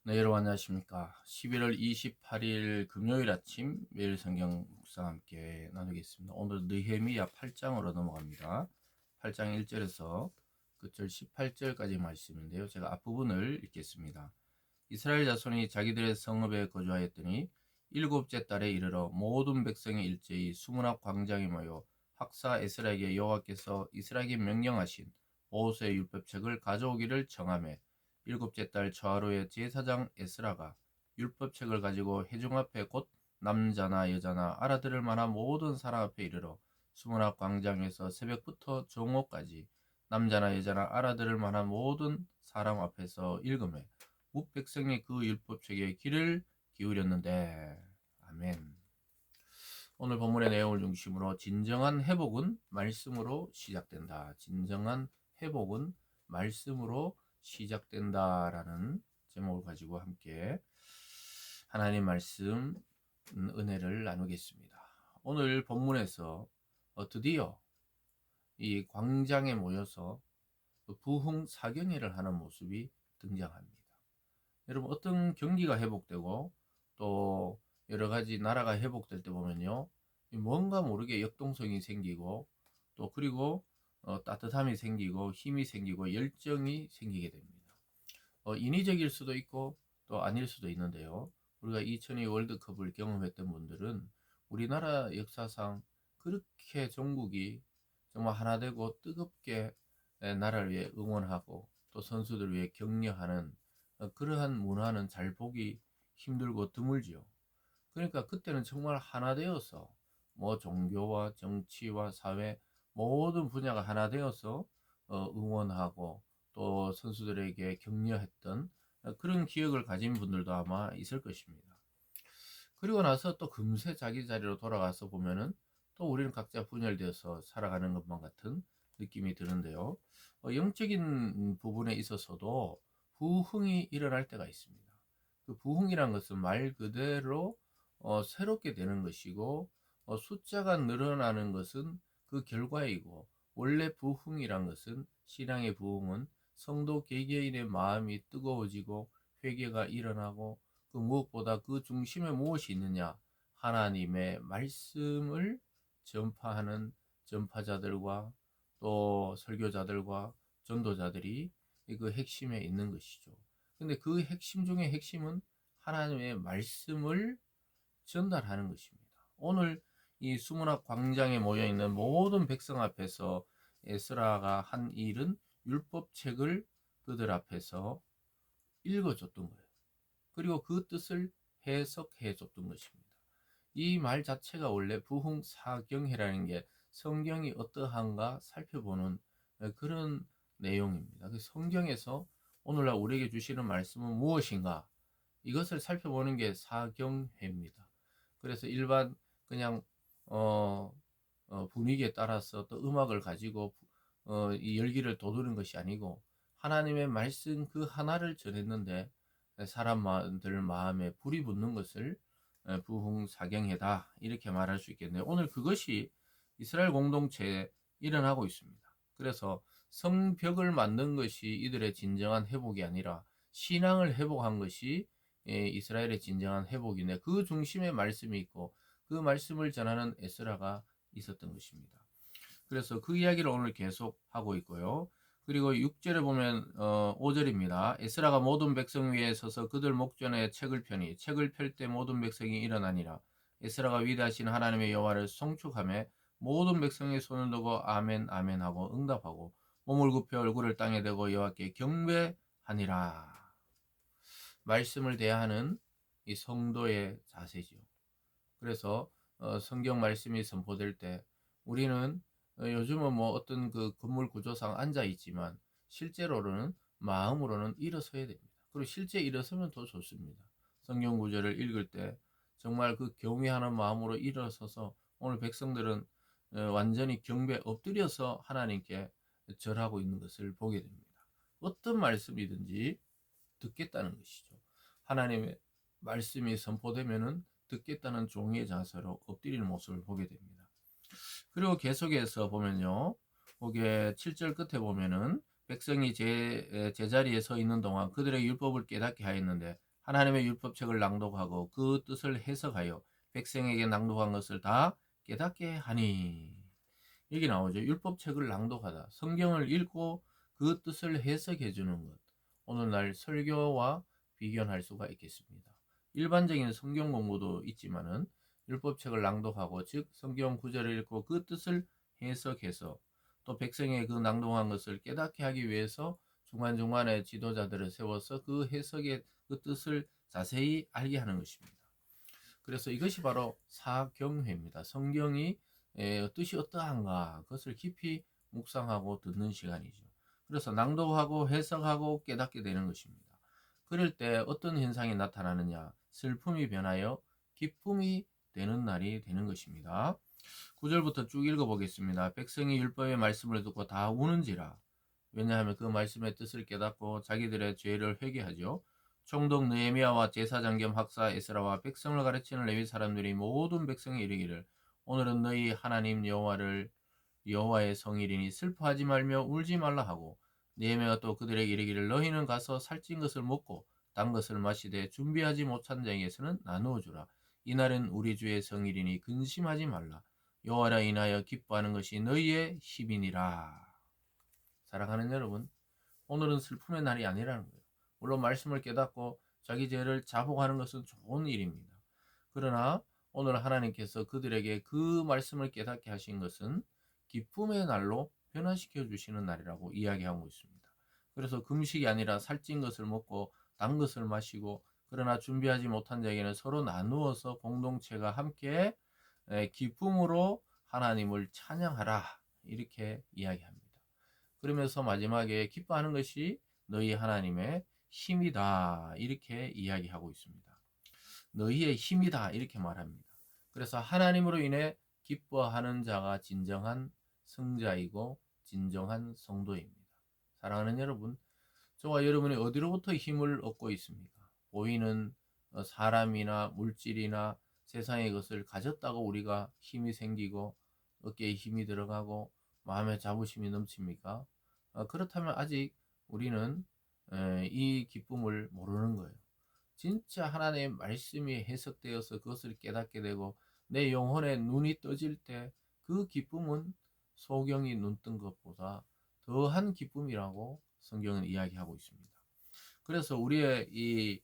네, 여러분 안녕하십니까. 11월 28일 금요일 아침 매일 성경 묵상 함께 나누겠습니다. 오늘 느헤미야 8장으로 넘어갑니다. 8장 1절에서 끝절 18절까지 말씀인데요. 제가 앞부분을 읽겠습니다. 이스라엘 자손이 자기들의 성읍에 거주하였더니 일곱째 달에 이르러 모든 백성이 일제히 수문학 광장에 모여 학사 에스라에게 여호와께서 이스라엘에게 명령하신 모세의 율법책을 가져오기를 정하매 일곱째 달 초하루에 제사장 에스라가 율법책을 가지고 회중 앞에 곧 남자나 여자나 알아들을 만한 모든 사람 앞에 이르러 수문학 광장에서 새벽부터 정오까지 남자나 여자나 알아들을 만한 모든 사람 앞에서 읽음에 뭇 백성이 그 율법책에 귀를 기울였는데. 아멘. 오늘 본문의 내용을 중심으로 진정한 회복은 말씀으로 시작된다. 진정한 회복은 말씀으로 시작된다라는 제목을 가지고 함께 하나님 말씀 은혜를 나누겠습니다. 오늘 본문에서 드디어 이 광장에 모여서 부흥사경회를 하는 모습이 등장합니다. 여러분, 어떤 경기가 회복되고 또 여러 가지 나라가 회복될 때 보면요, 뭔가 모르게 역동성이 생기고 또 그리고 따뜻함이 생기고 힘이 생기고 열정이 생기게 됩니다. 인위적일 수도 있고 또 아닐 수도 있는데요. 우리가 2002 월드컵을 경험했던 분들은 우리나라 역사상 그렇게 전국이 정말 하나 되고 뜨겁게 나라를 위해 응원하고 또 선수들을 위해 격려하는 그러한 문화는 잘 보기 힘들고 드물지요. 그러니까 그때는 정말 하나 되어서 뭐 종교와 정치와 사회 모든 분야가 하나 되어서 응원하고 또 선수들에게 격려했던 그런 기억을 가진 분들도 아마 있을 것입니다. 그리고 나서 또 금세 자기 자리로 돌아가서 보면은 또 우리는 각자 분열되어서 살아가는 것만 같은 느낌이 드는데요. 영적인 부분에 있어서도 부흥이 일어날 때가 있습니다. 그 부흥이란 것은 말 그대로 새롭게 되는 것이고, 숫자가 늘어나는 것은 그 결과이고, 원래 부흥이란 것은, 신앙의 부흥은 성도 개개인의 마음이 뜨거워지고 회개가 일어나고, 그 무엇보다 그 중심에 무엇이 있느냐, 하나님의 말씀을 전파하는 전파자들과 또 설교자들과 전도자들이 그 핵심에 있는 것이죠. 근데 그 핵심 중에 핵심은 하나님의 말씀을 전달하는 것입니다. 오늘 이 수문학 광장에 모여 있는 모든 백성 앞에서 에스라가 한 일은 율법책을 그들 앞에서 읽어줬던 거예요. 그리고 그 뜻을 해석해 줬던 것입니다. 이 말 자체가 원래 부흥사경회라는 게 성경이 어떠한가 살펴보는 그런 내용입니다. 그 성경에서 오늘날 우리에게 주시는 말씀은 무엇인가? 이것을 살펴보는 게 사경회입니다. 그래서 일반 그냥 어, 분위기에 따라서 또 음악을 가지고 이 열기를 돋우는 것이 아니고 하나님의 말씀 그 하나를 전했는데 사람들 마음에 불이 붙는 것을 부흥사경회다 이렇게 말할 수 있겠네요. 오늘 그것이 이스라엘 공동체에 일어나고 있습니다. 그래서 성벽을 만든 것이 이들의 진정한 회복이 아니라 신앙을 회복한 것이 이스라엘의 진정한 회복인데, 그 중심에 말씀이 있고 그 말씀을 전하는 에스라가 있었던 것입니다. 그래서 그 이야기를 오늘 계속 하고 있고요. 그리고 6절에 보면 5절입니다. 에스라가 모든 백성 위에 서서 그들 목전에 책을 펴니 책을 펼 때 모든 백성이 일어나니라. 에스라가 위대하신 하나님의 여호와를 송축하며 모든 백성이 손을 들고 아멘 아멘 하고 응답하고 몸을 굽혀 얼굴을 땅에 대고 여호와께 경배하니라. 말씀을 대하는 이 성도의 자세죠. 그래서 성경 말씀이 선포될 때 우리는 요즘은 뭐 어떤 그 건물 구조상 앉아 있지만 실제로는 마음으로는 일어서야 됩니다. 그리고 실제 일어서면 더 좋습니다. 성경 구절을 읽을 때 정말 그 경외하는 마음으로 일어서서 오늘 백성들은 완전히 경배 엎드려서 하나님께 절하고 있는 것을 보게 됩니다. 어떤 말씀이든지 듣겠다는 것이죠. 하나님의 말씀이 선포되면은 듣겠다는 종이의 자세로 엎드리는 모습을 보게 됩니다. 그리고 계속해서 보면요. 거기에 7절 끝에 보면은 백성이 제자리에 서 있는 동안 그들의 율법을 깨닫게 하였는데 하나님의 율법책을 낭독하고 그 뜻을 해석하여 백성에게 낭독한 것을 다 깨닫게 하니. 여기 나오죠. 율법책을 낭독하다. 성경을 읽고 그 뜻을 해석해 주는 것. 오늘날 설교와 비견할 수가 있겠습니다. 일반적인 성경 공부도 있지만은 율법책을 낭독하고 즉 성경 구절을 읽고 그 뜻을 해석해서 또 백성의 그 낭독한 것을 깨닫게 하기 위해서 중간중간에 지도자들을 세워서 그 해석의 그 뜻을 자세히 알게 하는 것입니다. 그래서 이것이 바로 사경회입니다. 성경이 뜻이 어떠한가 그것을 깊이 묵상하고 듣는 시간이죠. 그래서 낭독하고 해석하고 깨닫게 되는 것입니다. 그럴 때 어떤 현상이 나타나느냐? 슬픔이 변하여 기쁨이 되는 날이 되는 것입니다. 9절부터 쭉 읽어보겠습니다. 백성이 율법의 말씀을 듣고 다 우는지라. 왜냐하면 그 말씀의 뜻을 깨닫고 자기들의 죄를 회개하죠. 총독 느헤미야와 제사장 겸 학사 에스라와 백성을 가르치는 레위 사람들이 모든 백성에 이르기를 오늘은 너희 하나님 여호와의 성일이니 슬퍼하지 말며 울지 말라 하고 느헤미야가 또 그들에게 이르기를 너희는 가서 살찐 것을 먹고 단 것을 마시되 준비하지 못한 자에게서는 나누어 주라. 이날은 우리 주의 성일이니 근심하지 말라. 여호와라 인하여 기뻐하는 것이 너희의 힘이니라. 사랑하는 여러분, 오늘은 슬픔의 날이 아니라는 거예요. 물론 말씀을 깨닫고 자기 죄를 자복하는 것은 좋은 일입니다. 그러나 오늘 하나님께서 그들에게 그 말씀을 깨닫게 하신 것은 기쁨의 날로 변화시켜 주시는 날이라고 이야기하고 있습니다. 그래서 금식이 아니라 살찐 것을 먹고 단 것을 마시고 그러나 준비하지 못한 자에게는 서로 나누어서 공동체가 함께 기쁨으로 하나님을 찬양하라 이렇게 이야기합니다. 그러면서 마지막에 기뻐하는 것이 너희 하나님의 힘이다 이렇게 이야기하고 있습니다. 너희의 힘이다 이렇게 말합니다. 그래서 하나님으로 인해 기뻐하는 자가 진정한 성자이고 진정한 성도입니다. 사랑하는 여러분, 저와 여러분이 어디로부터 힘을 얻고 있습니까? 보이는 사람이나 물질이나 세상의 것을 가졌다고 우리가 힘이 생기고 어깨에 힘이 들어가고 마음에 자부심이 넘칩니까? 그렇다면 아직 우리는 이 기쁨을 모르는 거예요. 진짜 하나님의 말씀이 해석되어서 그것을 깨닫게 되고 내 영혼의 눈이 떠질 때 그 기쁨은 소경이 눈뜬 것보다 더한 기쁨이라고 성경은 이야기하고 있습니다. 그래서 우리의 이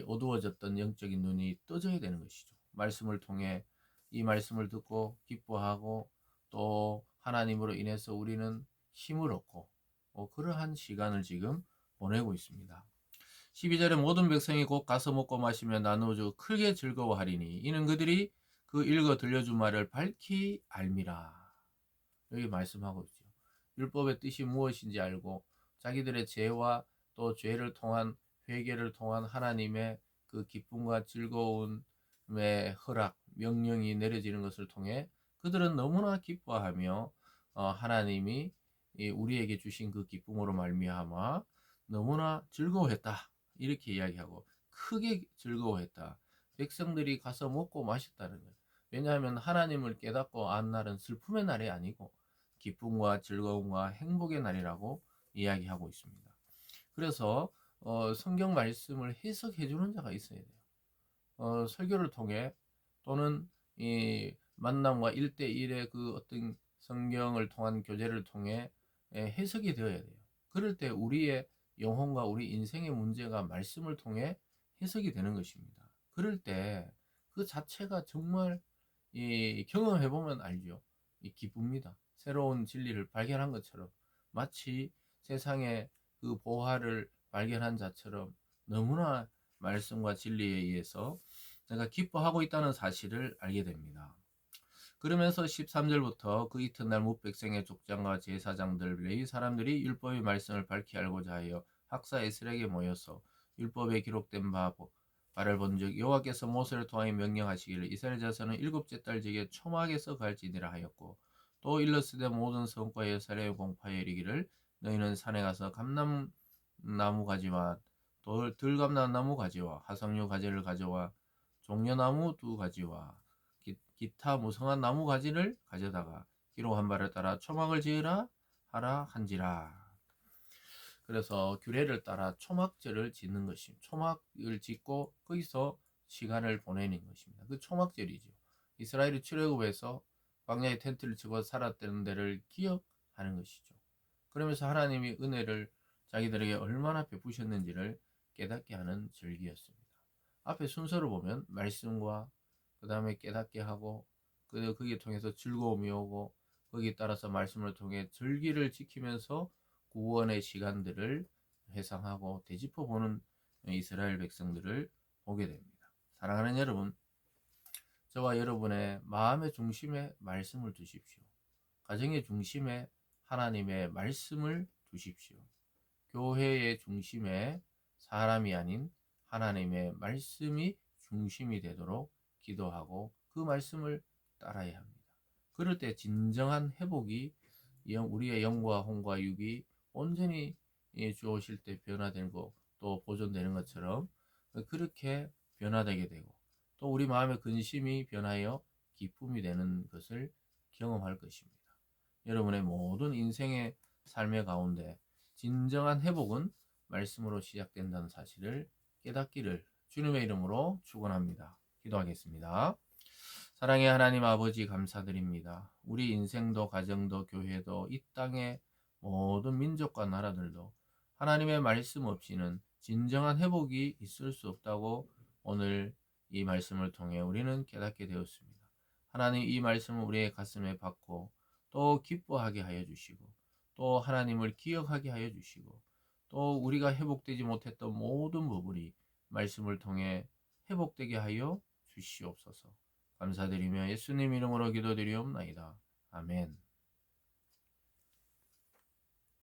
어두워졌던 영적인 눈이 떠져야 되는 것이죠. 말씀을 통해 이 말씀을 듣고 기뻐하고 또 하나님으로 인해서 우리는 힘을 얻고 그러한 시간을 지금 보내고 있습니다. 12절에 모든 백성이 곧 가서 먹고 마시며 나누어 크게 즐거워하리니 이는 그들이 그 읽어 들려준 말을 밝히 알미라. 여기 말씀하고 있죠. 율법의 뜻이 무엇인지 알고 자기들의 죄와 또 죄를 통한 회개를 통한 하나님의 그 기쁨과 즐거움의 허락, 명령이 내려지는 것을 통해 그들은 너무나 기뻐하며 하나님이 우리에게 주신 그 기쁨으로 말미암아 너무나 즐거워했다. 이렇게 이야기하고 크게 즐거워했다. 백성들이 가서 먹고 마셨다는 거예요. 왜냐하면 하나님을 깨닫고 안 날은 슬픔의 날이 아니고 기쁨과 즐거움과 행복의 날이라고 이야기하고 있습니다. 그래서 성경 말씀을 해석해 주는 자가 있어야 돼요. 설교를 통해 또는 이 만남과 1대1의 그 어떤 성경을 통한 교제를 통해 해석이 되어야 돼요. 그럴 때 우리의 영혼과 우리 인생의 문제가 말씀을 통해 해석이 되는 것입니다. 그럴 때 그 자체가 정말 경험해 보면 알죠. 기쁩니다. 새로운 진리를 발견한 것처럼 마치 세상의 그 보화를 발견한 자처럼 너무나 말씀과 진리에 의해서 내가 기뻐하고 있다는 사실을 알게 됩니다. 그러면서 13절부터 그 이튿날 뭇백성의 족장과 제사장들 레위 사람들이 율법의 말씀을 밝히 알고자 하여 학사 에스라에게 모여서 율법에 기록된 바를 본즉 여호와께서 모세를 통하여 명령하시기를 이스라엘 자손은 일곱째 달 지게 초막에서 갈지니라 하였고 또 일러스되 모든 성과 예루살렘 공파에 이르기를 너희는 산에 가서 감람나무 가지와 들감나무 가지와 화석류 가지를 가져와 종려나무 2가지와 기타 무성한 나무 가지를 가져다가 기록한 바를 따라 초막을 지으라 하라 한지라. 그래서 규례를 따라 초막절을 짓는 것입니다. 초막을 짓고 거기서 시간을 보내는 것입니다. 그 초막절이죠. 이스라엘이 출애굽해서 광야에 텐트를 치고 살았던 데를 기억하는 것이죠. 그러면서 하나님이 은혜를 자기들에게 얼마나 베푸셨는지를 깨닫게 하는 절기였습니다. 앞에 순서를 보면 말씀과 그 다음에 깨닫게 하고 거기에 통해서 즐거움이 오고 거기에 따라서 말씀을 통해 절기를 지키면서 구원의 시간들을 회상하고 되짚어 보는 이스라엘 백성들을 보게 됩니다. 사랑하는 여러분, 저와 여러분의 마음의 중심에 말씀을 두십시오. 가정의 중심에 하나님의 말씀을 두십시오. 교회의 중심에 사람이 아닌 하나님의 말씀이 중심이 되도록 기도하고 그 말씀을 따라야 합니다. 그럴 때 진정한 회복이 우리의 영과 혼과 육이 온전히 주오실 때 변화되고 또 보존되는 것처럼 그렇게 변화되게 되고 또 우리 마음의 근심이 변하여 기쁨이 되는 것을 경험할 것입니다. 여러분의 모든 인생의 삶의 가운데 진정한 회복은 말씀으로 시작된다는 사실을 깨닫기를 주님의 이름으로 축원합니다. 기도하겠습니다. 사랑의 하나님 아버지 감사드립니다. 우리 인생도 가정도 교회도 이 땅의 모든 민족과 나라들도 하나님의 말씀 없이는 진정한 회복이 있을 수 없다고 오늘 이 말씀을 통해 우리는 깨닫게 되었습니다. 하나님 이 말씀을 우리의 가슴에 박고 또 기뻐하게 하여 주시고 또 하나님을 기억하게 하여 주시고 또 우리가 회복되지 못했던 모든 부분이 말씀을 통해 회복되게 하여 주시옵소서. 감사드리며 예수님 이름으로 기도드리옵나이다. 아멘.